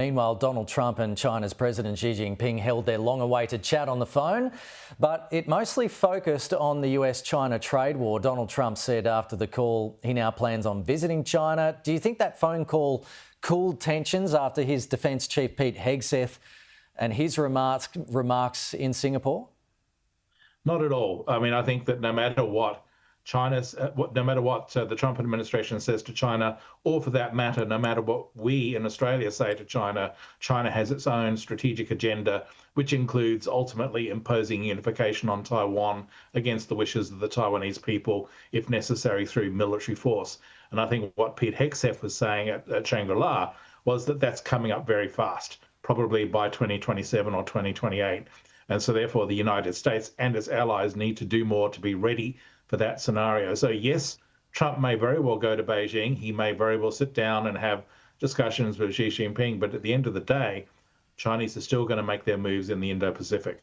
Meanwhile, Donald Trump and China's President Xi Jinping held their long-awaited chat on the phone, but it mostly focused on the US-China trade war. Donald Trump said after the call he now plans on visiting China. Do you think that phone call cooled tensions after his Defence Chief Pete Hegseth and his remarks in Singapore? Not at all. I mean, I think that no matter what the Trump administration says to China, or for that matter, no matter what we in Australia say to China, China has its own strategic agenda, which includes ultimately imposing unification on Taiwan against the wishes of the Taiwanese people, if necessary, through military force. And I think what Pete Hegseth was saying at Shangri-La was that that's coming up very fast, probably by 2027 or 2028. And so therefore the United States and its allies need to do more to be ready for that scenario. So yes, Trump may very well go to Beijing. He may very well sit down and have discussions with Xi Jinping. But at the end of the day, Chinese are still going to make their moves in the Indo-Pacific.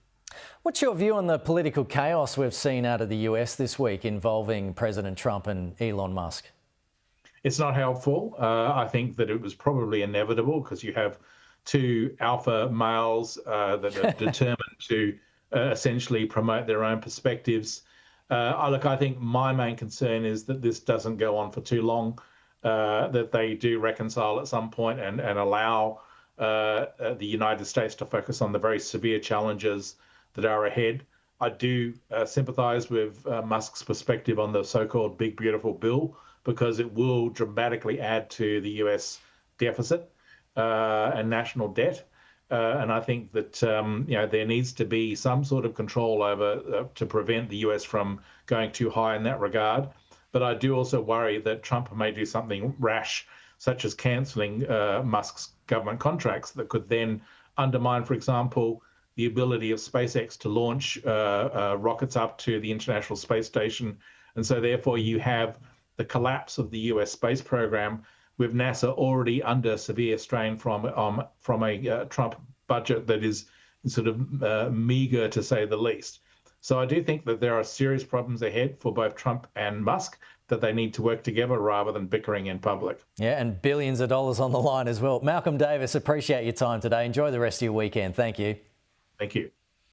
What's your view on the political chaos we've seen out of the US this week involving President Trump and Elon Musk? It's not helpful. I think that it was probably inevitable because you have two alpha males that are determined to essentially promote their own perspectives. I think my main concern is that this doesn't go on for too long, that they do reconcile at some point and allow the United States to focus on the very severe challenges that are ahead. I do sympathize with Musk's perspective on the so-called Big Beautiful Bill, because it will dramatically add to the US deficit and national debt. And I think that there needs to be some sort of control over to prevent the US from going too high in that regard. But I do also worry that Trump may do something rash, such as cancelling Musk's government contracts that could then undermine, for example, the ability of SpaceX to launch rockets up to the International Space Station. And so therefore you have the collapse of the US space program, with NASA already under severe strain from a Trump budget that is sort of meager, to say the least. So I do think that there are serious problems ahead for both Trump and Musk, that they need to work together rather than bickering in public. Yeah, and billions of dollars on the line as well. Malcolm Davis, appreciate your time today. Enjoy the rest of your weekend. Thank you. Thank you.